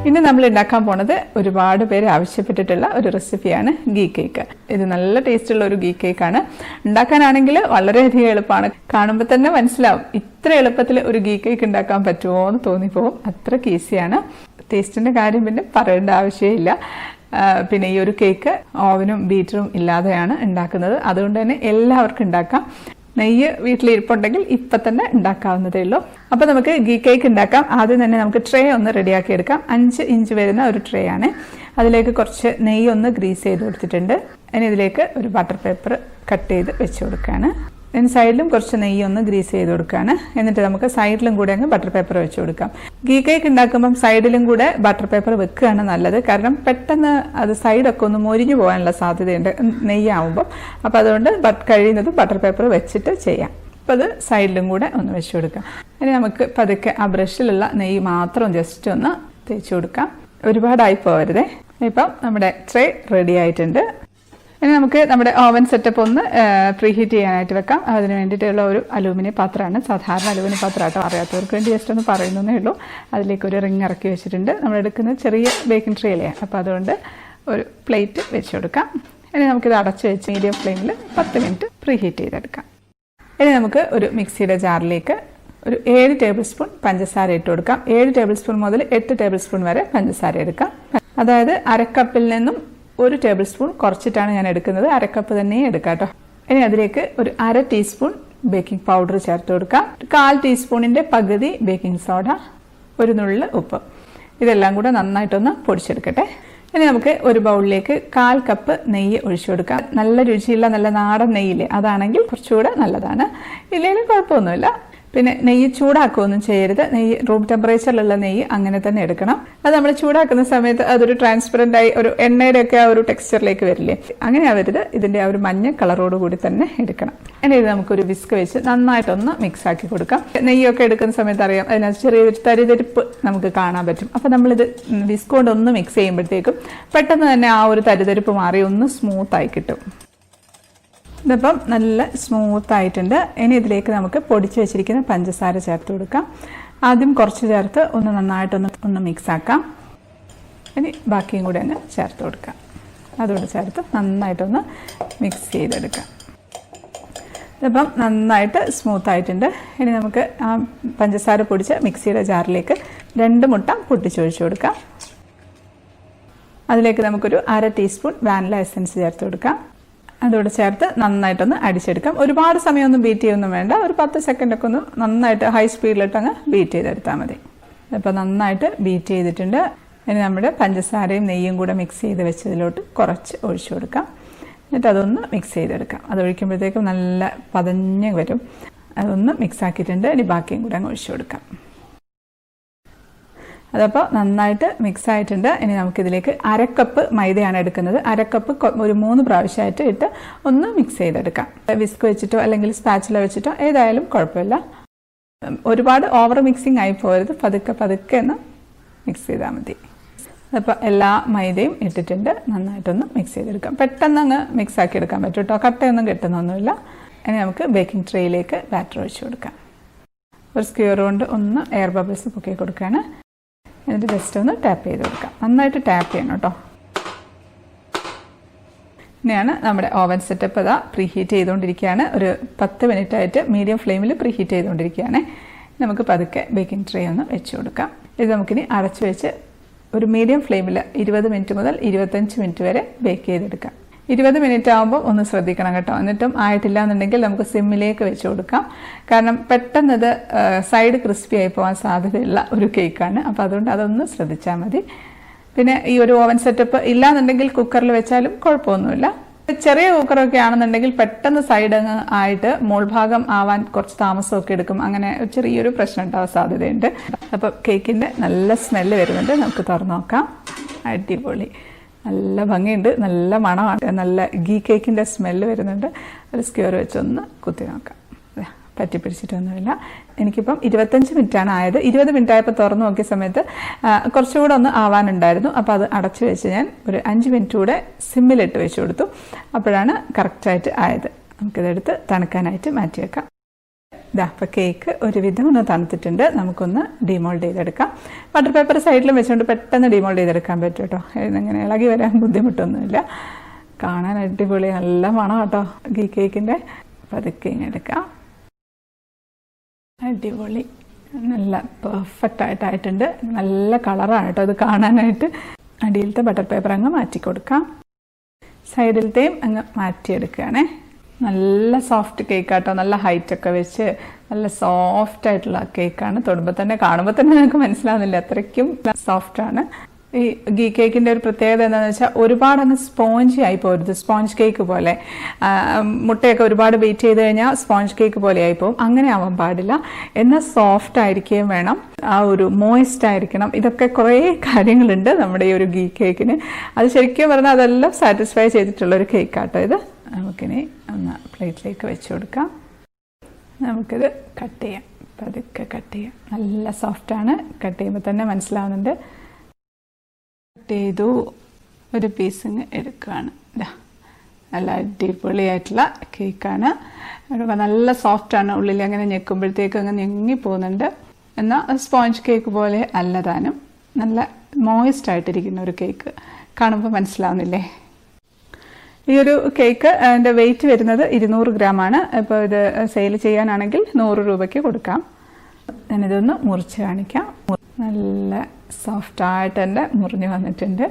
ഇന്ന് നമ്മൾ ഉണ്ടാക്കാൻ പോണത് ഒരുപാട് പേര് ആവശ്യപ്പെട്ടിട്ടുള്ള ഒരു റെസിപ്പിയാണ് ഗീ കേക്ക്. ഇത് നല്ല ടേസ്റ്റുള്ള ഒരു ഗീ കേക്കാണ്. ഉണ്ടാക്കാനാണെങ്കിൽ വളരെയധികം എളുപ്പമാണ്. കാണുമ്പോൾ തന്നെ മനസ്സിലാവും ഇത്ര എളുപ്പത്തിൽ ഒരു ഗീ കേക്ക് ഉണ്ടാക്കാൻ പറ്റുമോ എന്ന് തോന്നിപ്പോവും. അത്രയ്ക്ക് ഈസിയാണ്. ടേസ്റ്റിൻ്റെ കാര്യം പിന്നെ പറയേണ്ട ആവശ്യമില്ല. പിന്നെ ഈ ഒരു കേക്ക് ഓവനും ബീറ്ററും ഇല്ലാതെയാണ് ഉണ്ടാക്കുന്നത്. അതുകൊണ്ട് തന്നെ എല്ലാവർക്കും ഉണ്ടാക്കാം. നെയ്യ് വീട്ടിലിരിപ്പുണ്ടെങ്കിൽ ഇപ്പം തന്നെ ഉണ്ടാക്കാവുന്നതേ ഉള്ളൂ. അപ്പോൾ നമുക്ക് ഗീ കേക്ക് ഉണ്ടാക്കാം. ആദ്യം തന്നെ നമുക്ക് ട്രേ ഒന്ന് റെഡിയാക്കി എടുക്കാം. 5 ഇഞ്ച് വരുന്ന ഒരു ട്രേ ആണ്. അതിലേക്ക് കുറച്ച് നെയ്യ് ഒന്ന് ഗ്രീസ് ചെയ്ത് കൊടുത്തിട്ടുണ്ട്. ഇനി ഇതിലേക്ക് ഒരു ബട്ടർ പേപ്പർ കട്ട് ചെയ്ത് വെച്ച് കൊടുക്കുകയാണ്. ഇനി സൈഡിലും കുറച്ച് നെയ്യ് ഒന്ന് ഗ്രീസ് ചെയ്ത് കൊടുക്കുകയാണ്. എന്നിട്ട് നമുക്ക് സൈഡിലും കൂടെ അങ്ങ് ബട്ടർ പേപ്പർ വെച്ച് കൊടുക്കാം. ഗീ കേക്ക് ഉണ്ടാക്കുമ്പം സൈഡിലും കൂടെ ബട്ടർ പേപ്പർ വെക്കുകയാണ് നല്ലത്. കാരണം പെട്ടെന്ന് അത് സൈഡൊക്കെ ഒന്ന് മൊരിഞ്ഞു പോകാനുള്ള സാധ്യതയുണ്ട് നെയ്യാവുമ്പം. അപ്പോൾ അതുകൊണ്ട് കഴിയുന്നതും ബട്ടർ പേപ്പർ വെച്ചിട്ട് ചെയ്യാം. അപ്പോൾ അത് സൈഡിലും കൂടെ ഒന്ന് വെച്ച് കൊടുക്കാം. ഇനി നമുക്ക് പതുക്കെ ആ ബ്രഷിലുള്ള നെയ്യ് മാത്രം ജസ്റ്റ് ഒന്ന് തേച്ച് കൊടുക്കാം. ഒരുപാടായി പോകരുതേ. ഇപ്പം നമ്മുടെ ട്രേ റെഡി ആയിട്ടുണ്ട്. ഇനി നമുക്ക് നമ്മുടെ ഓവൻ സെറ്റപ്പ് ഒന്ന് പ്രീ ഹീറ്റ് ചെയ്യാനായിട്ട് വെക്കാം. അതിന് വേണ്ടിയിട്ടുള്ള ഒരു അലൂമിനിയം പാത്രമാണ്. സാധാരണ അലൂമിനിയം പാത്രമായിട്ട് അറിയാത്തവർക്ക് വേണ്ടി ജസ്റ്റ് ഒന്ന് പറയുന്നതേ ഉള്ളൂ. അതിലേക്ക് ഒരു റിങ് ഇറക്കി വെച്ചിട്ടുണ്ട്. നമ്മൾ എടുക്കുന്നത് ചെറിയ ബേക്കിംഗ് ട്രേയിലാണ്. അപ്പോൾ അതുകൊണ്ട് ഒരു പ്ലേറ്റ് വെച്ച് കൊടുക്കാം. ഇനി നമുക്കിത് അടച്ച് വെച്ച് മീഡിയം ഫ്ലെയിമിൽ 10 മിനിറ്റ് പ്രീ ഹീറ്റ് ചെയ്തെടുക്കാം. ഇനി നമുക്ക് ഒരു മിക്സിയുടെ ജാറിലേക്ക് ഒരു 7 ടേബിൾ സ്പൂൺ പഞ്ചസാര ഇട്ട് കൊടുക്കാം. 7 ടേബിൾ സ്പൂൺ മുതൽ 8 ടേബിൾ സ്പൂൺ വരെ പഞ്ചസാര എടുക്കാം. അതായത് അരക്കപ്പിൽ നിന്നും 1 ടേബിൾ സ്പൂൺ കുറച്ചിട്ടാണ് ഞാൻ എടുക്കുന്നത്. അരക്കപ്പ് തന്നെ എടുക്കാം കേട്ടോ. ഇനി അതിലേക്ക് ഒരു 1/2 ടീസ്പൂൺ ബേക്കിംഗ് പൗഡർ ചേർത്ത് കൊടുക്കാം. 1/4 ടീസ്പൂണിൻ്റെ പകുതി ബേക്കിംഗ് സോഡ, ഒരു നുള്ള് ഉപ്പ്. ഇതെല്ലാം കൂടെ നന്നായിട്ടൊന്ന് പൊടിച്ചെടുക്കട്ടെ. ഇനി നമുക്ക് ഒരു ബൗളിലേക്ക് 1/4 കപ്പ് നെയ്യ് ഒഴിച്ചു കൊടുക്കാം. നല്ല രുചിയുള്ള നല്ല നാടൻ നെയ്യില്ലേ, അതാണെങ്കിൽ കുറച്ചുകൂടെ നല്ലതാണ്. ഇല്ലെങ്കിലും കുഴപ്പമൊന്നുമില്ല. പിന്നെ നെയ്യ് ചൂടാക്കുകയൊന്നും ചെയ്യരുത്. നെയ്യ് റൂം ടെമ്പറേച്ചറിലുള്ള നെയ്യ് അങ്ങനെ തന്നെ എടുക്കണം. അത് നമ്മൾ ചൂടാക്കുന്ന സമയത്ത് അതൊരു ട്രാൻസ്പെറൻ്റ് ആയി ഒരു എണ്ണയുടെ ഒക്കെ ആ ഒരു ടെക്സ്ചറിലേക്ക് വരില്ലേ, അങ്ങനെ ആവരുത്. ഇതിൻ്റെ ആ ഒരു മഞ്ഞ കളറോട് കൂടി തന്നെ എടുക്കണം. ഇനി ഇത് നമുക്കൊരു വിസ്ക് വെച്ച് നന്നായിട്ടൊന്ന് മിക്സ് ആക്കി കൊടുക്കാം. നെയ്യൊക്കെ എടുക്കുന്ന സമയത്ത് അറിയാം അതിനകത്ത് ചെറിയൊരു തരിതരിപ്പ് നമുക്ക് കാണാൻ പറ്റും. അപ്പോൾ നമ്മളിത് വിസ്ക് കൊണ്ട് ഒന്ന് മിക്സ് ചെയ്യുമ്പോഴത്തേക്കും പെട്ടെന്ന് തന്നെ ആ ഒരു തരിതരിപ്പ് മാറി ഒന്ന് സ്മൂത്തായി കിട്ടും. ഇതിപ്പം നല്ല സ്മൂത്ത് ആയിട്ടുണ്ട്. ഇനി ഇതിലേക്ക് നമുക്ക് പൊടിച്ച് വെച്ചിരിക്കുന്ന പഞ്ചസാര ചേർത്ത് കൊടുക്കാം. ആദ്യം കുറച്ച് ചേർത്ത് ഒന്ന് നന്നായിട്ടൊന്ന് മിക്സ് ആക്കാം. ഇനി ബാക്കിയും കൂടെ അങ്ങ് ചേർത്ത് കൊടുക്കാം. അതുകൂടെ ചേർത്ത് നന്നായിട്ടൊന്ന് മിക്സ് ചെയ്തെടുക്കാം. ഇതിപ്പം നന്നായിട്ട് സ്മൂത്ത് ആയിട്ടുണ്ട്. ഇനി നമുക്ക് ആ പഞ്ചസാര പൊടിച്ച മിക്സിയുടെ ജാറിലേക്ക് 2 മുട്ട പൊട്ടിച്ചൊഴിച്ച് കൊടുക്കാം. അതിലേക്ക് നമുക്കൊരു 1/2 ടീസ്പൂൺ വാനില എസൻസ് ചേർത്ത് കൊടുക്കാം. അതോടെ ചേർത്ത് നന്നായിട്ടൊന്ന് അടിച്ചെടുക്കാം. ഒരുപാട് സമയമൊന്നും ബീറ്റ് ചെയ്യൊന്നും വേണ്ട. ഒരു 10 സെക്കൻഡൊക്കെ ഒന്ന് നന്നായിട്ട് ഹൈ സ്പീഡിലിട്ട് അങ്ങ് ബീറ്റ് ചെയ്തെടുത്താൽ മതി. അപ്പോൾ നന്നായിട്ട് ബീറ്റ് ചെയ്തിട്ടുണ്ട്. ഇനി നമ്മുടെ പഞ്ചസാരയും നെയ്യും കൂടെ മിക്സ് ചെയ്ത് വെച്ചതിലോട്ട് കുറച്ച് ഒഴിച്ചു കൊടുക്കാം. എന്നിട്ട് അതൊന്ന് മിക്സ് ചെയ്തെടുക്കാം. അതൊഴിക്കുമ്പോഴത്തേക്കും നല്ല പതഞ്ഞ് വരും. അതൊന്ന് മിക്സ് ആക്കിയിട്ടുണ്ട്. ഇനി ബാക്കിയും കൂടെ അങ്ങ് ഒഴിച്ചു കൊടുക്കാം. അതപ്പോൾ നന്നായിട്ട് മിക്സ് ആയിട്ടുണ്ട്. ഇനി നമുക്കിതിലേക്ക് 1/2 കപ്പ് മൈദയാണ് എടുക്കുന്നത്. 1/2 കപ്പ് ഒരു 3 പ്രാവശ്യമായിട്ട് ഇട്ട് ഒന്ന് മിക്സ് ചെയ്തെടുക്കാം. വിസ്ക് വെച്ചിട്ടോ അല്ലെങ്കിൽ സ്പാച്ചുല വെച്ചിട്ടോ ഏതായാലും കുഴപ്പമില്ല. ഒരുപാട് ഓവർ മിക്സിങ് ആയി പോകരുത്. പതുക്കെ ഒന്ന് മിക്സ് ചെയ്താൽ മതി. അപ്പോൾ എല്ലാ മൈദയും ഇട്ടിട്ടുണ്ട്. നന്നായിട്ടൊന്ന് മിക്സ് ചെയ്തെടുക്കാം. പെട്ടെന്ന് അങ്ങ് മിക്സ് ആക്കി എടുക്കാൻ പറ്റും കേട്ടോ. കട്ടയൊന്നും കെട്ടുന്നൊന്നുമില്ല. ഇനി നമുക്ക് ബേക്കിംഗ് ട്രേയിലേക്ക് ബാറ്റർ ഒഴിച്ച് കൊടുക്കാം. ഒരു സ്ക്വയർ കൊണ്ട് ഒന്ന് എയർ ബബിൾസ് പൊക്കി കൊടുക്കുകയാണ്. എന്നിട്ട് ജസ്റ്റ് ഒന്ന് ടാപ്പ് ചെയ്ത് കൊടുക്കാം. നന്നായിട്ട് ടാപ്പ് ചെയ്യണം കേട്ടോ. ഇനിയാണ് നമ്മുടെ ഓവൻ സെറ്റപ്പ് അതാ പ്രീ ഹീറ്റ് ചെയ്തുകൊണ്ടിരിക്കുകയാണ്. ഒരു 10 മിനിറ്റ് ആയിട്ട് മീഡിയം ഫ്ലെയിമിൽ പ്രീ ഹീറ്റ് ചെയ്തുകൊണ്ടിരിക്കുകയാണ്. നമുക്ക് പതുക്കെ ബേക്കിംഗ് ട്രേ ഒന്ന് വെച്ച് കൊടുക്കാം. ഇത് നമുക്കിനി അടച്ചു വെച്ച് ഒരു മീഡിയം ഫ്ലെയിമിൽ 20 മിനിറ്റ് മുതൽ 25 മിനിറ്റ് വരെ ബേക്ക് ചെയ്തെടുക്കാം. 20 മിനിറ്റ് ആകുമ്പോൾ ഒന്ന് ശ്രദ്ധിക്കണം കേട്ടോ. എന്നിട്ടും ആയിട്ടില്ല എന്നുണ്ടെങ്കിൽ നമുക്ക് സിമ്മിലേക്ക് വെച്ച് കൊടുക്കാം. കാരണം പെട്ടെന്ന് ഇത് സൈഡ് ക്രിസ്പി ആയി പോകാൻ സാധ്യതയുള്ള ഒരു കേക്കാണ്. അപ്പോൾ അതുകൊണ്ട് അതൊന്ന് ശ്രദ്ധിച്ചാൽ മതി. പിന്നെ ഈ ഒരു ഓവൻ സെറ്റപ്പ് ഇല്ലാന്നുണ്ടെങ്കിൽ കുക്കറിൽ വെച്ചാലും കുഴപ്പമൊന്നുമില്ല. ചെറിയ കുക്കറൊക്കെ ആണെന്നുണ്ടെങ്കിൽ പെട്ടെന്ന് സൈഡ് അങ്ങ് ആയിട്ട് മോൾഭാഗം ആവാൻ കുറച്ച് താമസമൊക്കെ എടുക്കും. അങ്ങനെ ചെറിയൊരു പ്രശ്നം ഉണ്ടാവാൻ സാധ്യതയുണ്ട്. അപ്പോൾ കേക്കിൻ്റെ നല്ല സ്മെല്ല് വരുന്നുണ്ട്. നമുക്ക് തുറന്നു നോക്കാം. അടിപൊളി, നല്ല ഭംഗിയുണ്ട്, നല്ല മണമാണ്, നല്ല ഗീ കേക്കിൻ്റെ സ്മെല്ല് വരുന്നുണ്ട്. ഒരു സ്ക്വയർ വെച്ചൊന്ന് കുത്തി നോക്കാം. പറ്റിപ്പിടിച്ചിട്ടൊന്നുമില്ല. എനിക്കിപ്പം 25 മിനിറ്റാണ് ആയത്. 20 മിനിറ്റ് ആയപ്പോൾ തുറന്നു നോക്കിയ സമയത്ത് കുറച്ചുകൂടെ ഒന്ന് ആവാനുണ്ടായിരുന്നു. അപ്പോൾ അത് അടച്ചു വെച്ച് ഞാൻ ഒരു 5 മിനിറ്റ് കൂടെ സിമ്മിലിട്ട് വെച്ച് കൊടുത്തു. അപ്പോഴാണ് കറക്റ്റായിട്ട് ആയത്. നമുക്കിതെടുത്ത് തണുക്കാനായിട്ട് മാറ്റി വെക്കാം. ഇതാ അപ്പോൾ കേക്ക് ഒരുവിധം ഒന്ന് തണുത്തിട്ടുണ്ട്. നമുക്കൊന്ന് ഡിമോൾഡ് ചെയ്തെടുക്കാം. ബട്ടർ പേപ്പർ സൈഡിലും വെച്ചുകൊണ്ട് പെട്ടെന്ന് ഡിമോൾഡ് ചെയ്തെടുക്കാൻ പറ്റും കേട്ടോ. ഇതിങ്ങനെ ഇളകി വരാൻ ബുദ്ധിമുട്ടൊന്നുമില്ല. കാണാൻ അടിപൊളി നല്ല മണം കേട്ടോ ഗീ കേക്കിൻ്റെ. പതുക്കെ ഇങ്ങനെ എടുക്കാം. അടിപൊളി നല്ല പെർഫെക്റ്റ് ആയിട്ടായിട്ടുണ്ട്. നല്ല കളറാണ് കേട്ടോ ഇത് കാണാനായിട്ട്. അടിയിലത്തെ ബട്ടർ പേപ്പർ അങ്ങ് മാറ്റി കൊടുക്കാം. സൈഡിലത്തെയും അങ്ങ് മാറ്റിയെടുക്കുകയാണേ. നല്ല സോഫ്റ്റ് കേക്കാട്ടോ. നല്ല ഹൈറ്റൊക്കെ വെച്ച് നല്ല സോഫ്റ്റ് ആയിട്ടുള്ള കേക്കാണ്. തൊടുമ്പോൾ തന്നെ കാണുമ്പോൾ തന്നെ നിങ്ങൾക്ക് മനസ്സിലാവുന്നില്ല, അത്രയ്ക്കും സോഫ്റ്റാണ്. ഈ ഗീ കേക്കിൻ്റെ ഒരു പ്രത്യേകത എന്താണെന്ന് വെച്ചാൽ ഒരുപാട് അങ്ങ് സ്പോഞ്ചി ആയി പോരുത്. സ്പോഞ്ച് കേക്ക് പോലെ മുട്ടയൊക്കെ ഒരുപാട് ബീറ്റ് ചെയ്ത് കഴിഞ്ഞാൽ സ്പോഞ്ച് കേക്ക് പോലെ ആയിപ്പോവും. അങ്ങനെ ആവാൻ പാടില്ല. എന്നാൽ സോഫ്റ്റ് ആയിരിക്കുകയും വേണം, ആ ഒരു മോയിസ്റ്റ് ആയിരിക്കണം. ഇതൊക്കെ കുറേ കാര്യങ്ങളുണ്ട് നമ്മുടെ ഈ ഒരു ഗീ കേക്കിന്. അത് ശരിക്കും പറഞ്ഞാൽ അതെല്ലാം സാറ്റിസ്ഫൈ ചെയ്തിട്ടുള്ളൊരു കേക്കാട്ടോ ഇത്. നമുക്കിനി ഒന്ന് പ്ലേറ്റിലേക്ക് വെച്ച് കൊടുക്കാം. നമുക്കിത് കട്ട് ചെയ്യാം. പതുക്കെ കട്ട് ചെയ്യാം. നല്ല സോഫ്റ്റാണ്. കട്ട് ചെയ്യുമ്പോൾ തന്നെ മനസ്സിലാവുന്നുണ്ട്. കട്ട് ചെയ്തു. ഒരു പീസിങ് എടുക്കുകയാണ്. നല്ല അടിപൊളിയായിട്ടുള്ള കേക്കാണ്. നല്ല സോഫ്റ്റാണ്. ഉള്ളിൽ അങ്ങനെ ഞെക്കുമ്പോഴത്തേക്ക് അങ്ങ് ഞെങ്ങി പോകുന്നുണ്ട്. എന്നാൽ സ്പോഞ്ച് കേക്ക് പോലെ അല്ലതാനും നല്ല മോയിസ്റ്റ് ആയിട്ടിരിക്കുന്ന ഒരു കേക്ക്. കാണുമ്പോൾ മനസ്സിലാവുന്നില്ലേ? ഈ ഒരു കേക്ക് അതിൻ്റെ വെയിറ്റ് വരുന്നത് 200 ഗ്രാമാണ്. ഇപ്പോൾ ഇത് സെയിൽ ചെയ്യാനാണെങ്കിൽ 100 രൂപയ്ക്ക് കൊടുക്കാം. ഞാനിതൊന്ന് മുറിച്ച് കാണിക്കാം. നല്ല സോഫ്റ്റായിട്ട് തന്നെ മുറിഞ്ഞ് വന്നിട്ടുണ്ട്.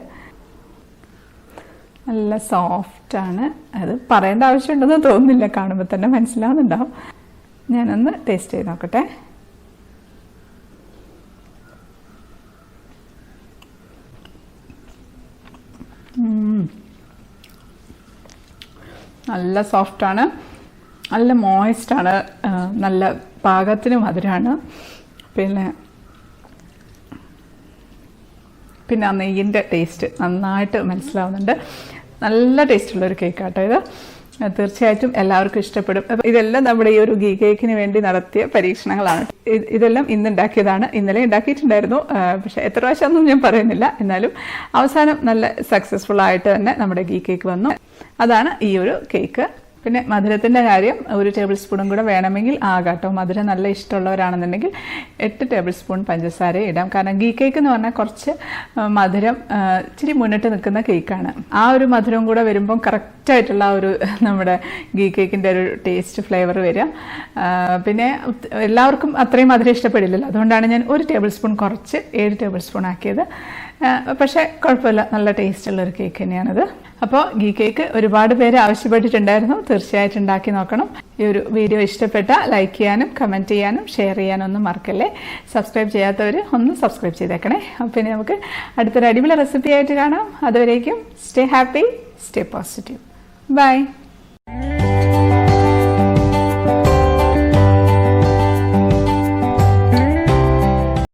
നല്ല സോഫ്റ്റാണ്. അത് പറയേണ്ട ആവശ്യമുണ്ടെന്ന് തോന്നുന്നില്ല, കാണുമ്പോൾ തന്നെ മനസ്സിലാവുന്നുണ്ടാവും. ഞാനൊന്ന് ടേസ്റ്റ് ചെയ്ത് നോക്കട്ടെ. നല്ല സോഫ്റ്റാണ്, നല്ല മോയിസ്റ്റാണ്, നല്ല പാകത്തിന് മധുരമാണ്. പിന്നെ ആ നെയ്യിൻ്റെ ടേസ്റ്റ് നന്നായിട്ട് മനസ്സിലാവുന്നുണ്ട്. നല്ല ടേസ്റ്റുള്ളൊരു കേക്കാട്ടോ ഇത്. തീർച്ചയായിട്ടും എല്ലാവർക്കും ഇഷ്ടപ്പെടും. ഇതെല്ലാം നമ്മുടെ ഈ ഒരു ഗീ കേക്കിന് വേണ്ടി നടത്തിയ പരീക്ഷണങ്ങളാണ്. ഇതെല്ലാം ഇന്ന് ഉണ്ടാക്കിയതാണ്. ഇന്നലെ ഉണ്ടാക്കിയിട്ടുണ്ടായിരുന്നു, പക്ഷേ എത്ര പ്രാവശ്യമൊന്നും ഞാൻ പറയുന്നില്ല. എന്നാലും അവസാനം നല്ല സക്സസ്ഫുൾ ആയിട്ട് തന്നെ നമ്മുടെ ഗീ കേക്ക് വന്നു. അതാണ് ഈ ഒരു കേക്ക്. പിന്നെ മധുരത്തിൻ്റെ കാര്യം 1 ടേബിൾ സ്പൂണും കൂടെ വേണമെങ്കിൽ ആകാട്ടോ. മധുരം നല്ല ഇഷ്ടമുള്ളവരാണെന്നുണ്ടെങ്കിൽ 8 ടേബിൾ സ്പൂൺ പഞ്ചസാര ഇടാം. കാരണം ഗീ കേക്ക് എന്ന് പറഞ്ഞാൽ കുറച്ച് മധുരം ഇച്ചിരി മുന്നിട്ട് നിൽക്കുന്ന കേക്കാണ്. ആ ഒരു മധുരം കൂടെ വരുമ്പം കറക്റ്റായിട്ടുള്ള ഒരു നമ്മുടെ ഗീ കേക്കിൻ്റെ ഒരു ടേസ്റ്റ് ഫ്ലേവർ വരിക. പിന്നെ എല്ലാവർക്കും അത്രയും മധുരം ഇഷ്ടപ്പെടില്ലല്ലോ. അതുകൊണ്ടാണ് ഞാൻ 1 ടേബിൾ സ്പൂൺ കുറച്ച് 7 ടേബിൾ സ്പൂൺ ആക്കിയത്. പക്ഷേ കുഴപ്പമില്ല, നല്ല ടേസ്റ്റുള്ളൊരു കേക്ക് തന്നെയാണത്. അപ്പോൾ ഗീ കേക്ക് ഒരുപാട് പേര് ആവശ്യപ്പെട്ടിട്ടുണ്ടായിരുന്നു. തീർച്ചയായിട്ടും ഉണ്ടാക്കി നോക്കണം. ഈ ഒരു വീഡിയോ ഇഷ്ടപ്പെട്ട ലൈക്ക് ചെയ്യാനും കമൻറ്റ് ചെയ്യാനും ഷെയർ ചെയ്യാനും ഒന്നും മറക്കല്ലേ. സബ്സ്ക്രൈബ് ചെയ്യാത്തവർ ഒന്ന് സബ്സ്ക്രൈബ് ചെയ്തേക്കണേ. പിന്നെ നമുക്ക് അടുത്തൊരു അടിപൊളി റെസിപ്പി ആയിട്ട് കാണാം. അതുവരേക്കും stay happy, stay positive. By.